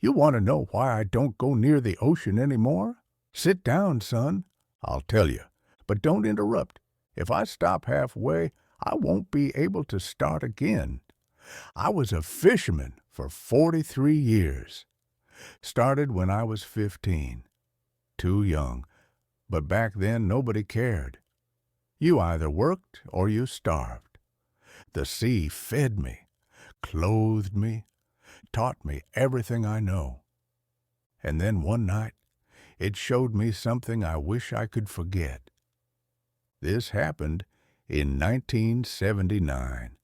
You want to know why I don't go near the ocean anymore? Sit down, son. I'll tell you, but don't interrupt. If I stop halfway, I won't be able to start again. I was a fisherman for 43 years. Started when I was 15. Too young, but back then nobody cared. You either worked or you starved. The sea fed me, clothed me, taught me everything I know. And then one night, it showed me something I wish I could forget. This happened in 1979.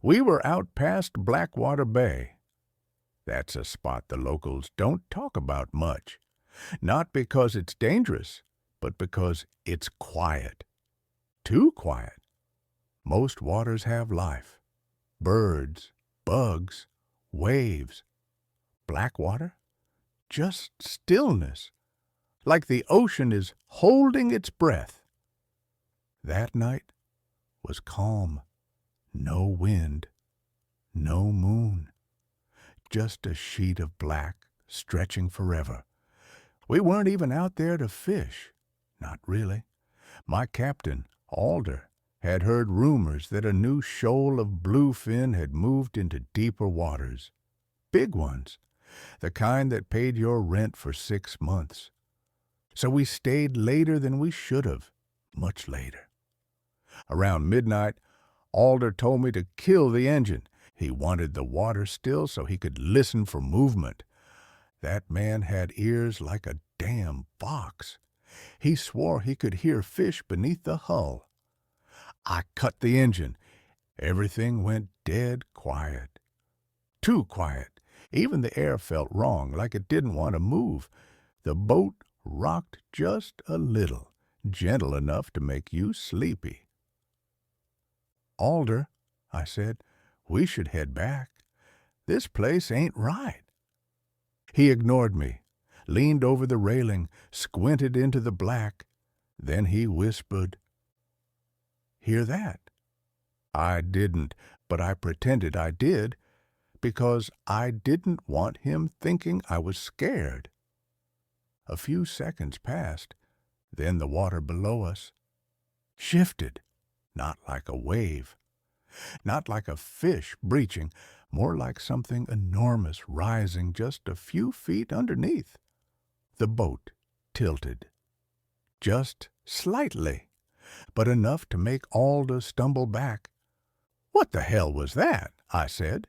We were out past Blackwater Bay. That's a spot the locals don't talk about much. Not because it's dangerous, but because it's quiet. Too quiet. Most waters have life. Birds, bugs, waves. Blackwater? Just stillness. Like the ocean is holding its breath. That night was calm. No wind. No moon. Just a sheet of black stretching forever. We weren't even out there to fish. Not really. My captain, Alder, had heard rumors that a new shoal of bluefin had moved into deeper waters. Big ones. The kind that paid your rent for 6 months. So we stayed later than we should have. Much later. Around midnight, Alder told me to kill the engine. He wanted the water still so he could listen for movement. That man had ears like a damn fox. He swore he could hear fish beneath the hull. I cut the engine. Everything went dead quiet. Too quiet. Even the air felt wrong, like it didn't want to move. The boat rocked just a little, gentle enough to make you sleepy. Alder, I said, we should head back. This place ain't right. He ignored me, leaned over the railing, squinted into the black. Then he whispered, "Hear that?" I didn't, but I pretended I did, because I didn't want him thinking I was scared. A few seconds passed, then the water below us shifted, not like a wave, not like a fish breaching, more like something enormous rising just a few feet underneath. The boat tilted, just slightly, but enough to make Alda stumble back. "What the hell was that?" I said.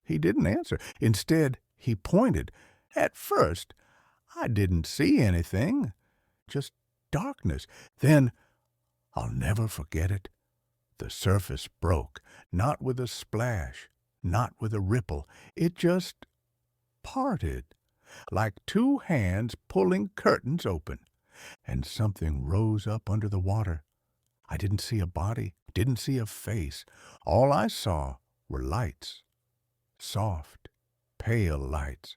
He didn't answer. Instead, he pointed. At first, I didn't see anything, just darkness. Then, I'll never forget it, the surface broke, not with a splash, not with a ripple. It just parted, like two hands pulling curtains open, and something rose up under the water. I didn't see a body, didn't see a face. All I saw were lights, soft, pale lights,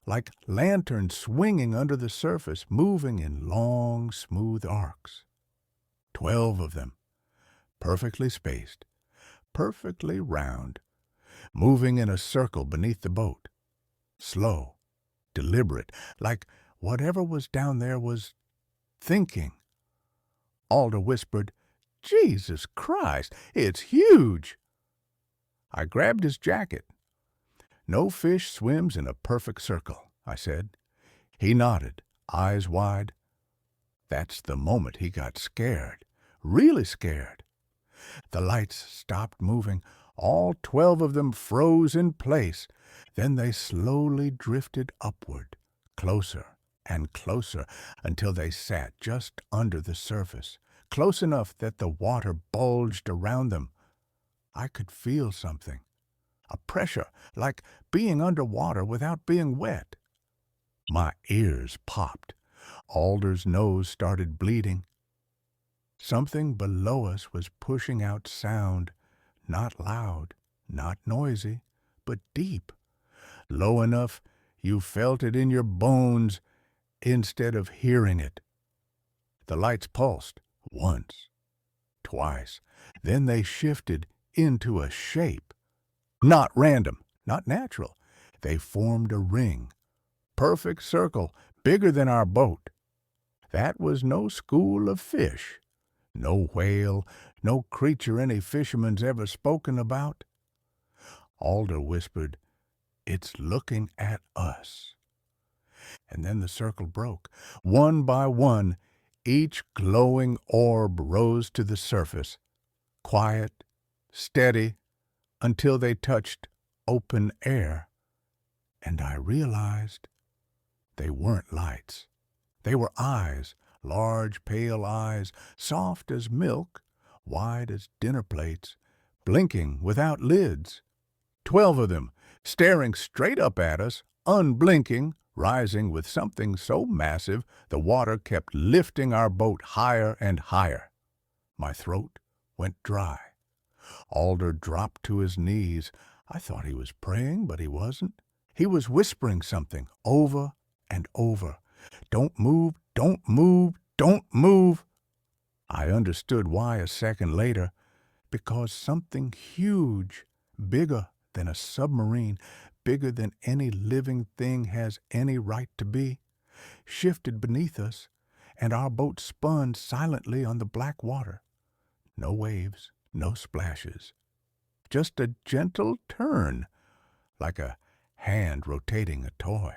like lanterns swinging under the surface, moving in long, smooth arcs. 12 of them, perfectly spaced, perfectly round, moving in a circle beneath the boat. Slow, deliberate, like whatever was down there was thinking. Alda whispered, "Jesus Christ, it's huge!" I grabbed his jacket. "No fish swims in a perfect circle," I said. He nodded, eyes wide. That's the moment he got scared, really scared. The lights stopped moving. All 12 of them froze in place. Then they slowly drifted upward, closer and closer, until they sat just under the surface, close enough that the water bulged around them. I could feel something, a pressure, like being underwater without being wet. My ears popped. Alder's nose started bleeding. Something below us was pushing out sound, not loud, not noisy, but deep, low enough you felt it in your bones instead of hearing it. The lights pulsed once, twice, then they shifted into a shape. Not random, not natural. They formed a ring, perfect circle, bigger than our boat. That was no school of fish, no whale, no creature any fisherman's ever spoken about. Alder whispered, "It's looking at us." And then the circle broke. One by one, each glowing orb rose to the surface, quiet, steady, until they touched open air. And I realized they weren't lights. They were eyes, large pale eyes, soft as milk, wide as dinner plates, blinking without lids. 12 of them, staring straight up at us, unblinking, rising with something so massive the water kept lifting our boat higher and higher. My throat went dry. Alder dropped to his knees. I thought he was praying, but he wasn't. He was whispering something over and over. "Don't move, don't move, don't move." I understood why a second later. Because something huge, bigger than a submarine, bigger than any living thing has any right to be, shifted beneath us, and our boat spun silently on the black water. No waves, no splashes. Just a gentle turn, like a hand rotating a toy.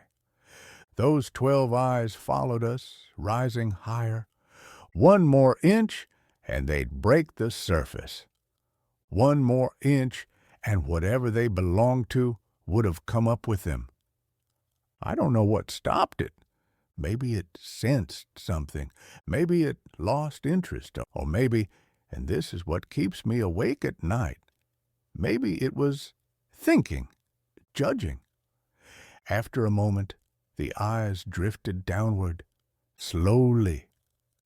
Those 12 eyes followed us, rising higher. One more inch, and they'd break the surface. One more inch, and whatever they belonged to would have come up with them. I don't know what stopped it. Maybe it sensed something. Maybe it lost interest. Or maybe, and this is what keeps me awake at night, maybe it was thinking, judging. After a moment, the eyes drifted downward, slowly,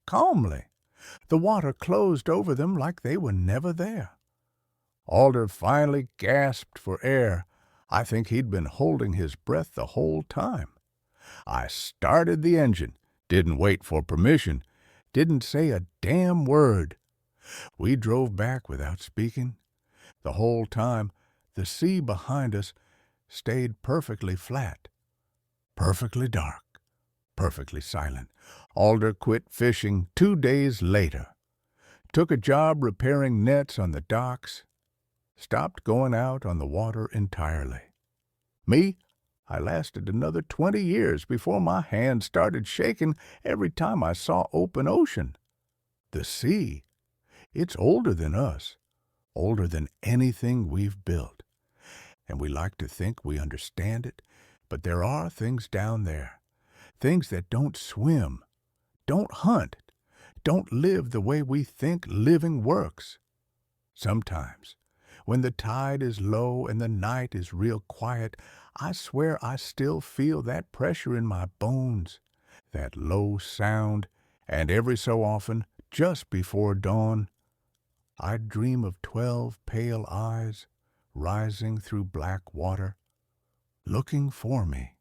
calmly. The water closed over them like they were never there. Alder finally gasped for air. I think he'd been holding his breath the whole time. I started the engine, didn't wait for permission, didn't say a damn word. We drove back without speaking. The whole time, the sea behind us stayed perfectly flat, perfectly dark, perfectly silent. Alder quit fishing 2 days later. Took a job repairing nets on the docks. Stopped going out on the water entirely. Me, I lasted another 20 years before my hands started shaking every time I saw open ocean. The sea, it's older than us, older than anything we've built. And we like to think we understand it, but there are things down there, things that don't swim, don't hunt, don't live the way we think living works. Sometimes, when the tide is low and the night is real quiet, I swear I still feel that pressure in my bones, that low sound, and every so often, just before dawn, I dream of 12 pale eyes rising through black water, looking for me.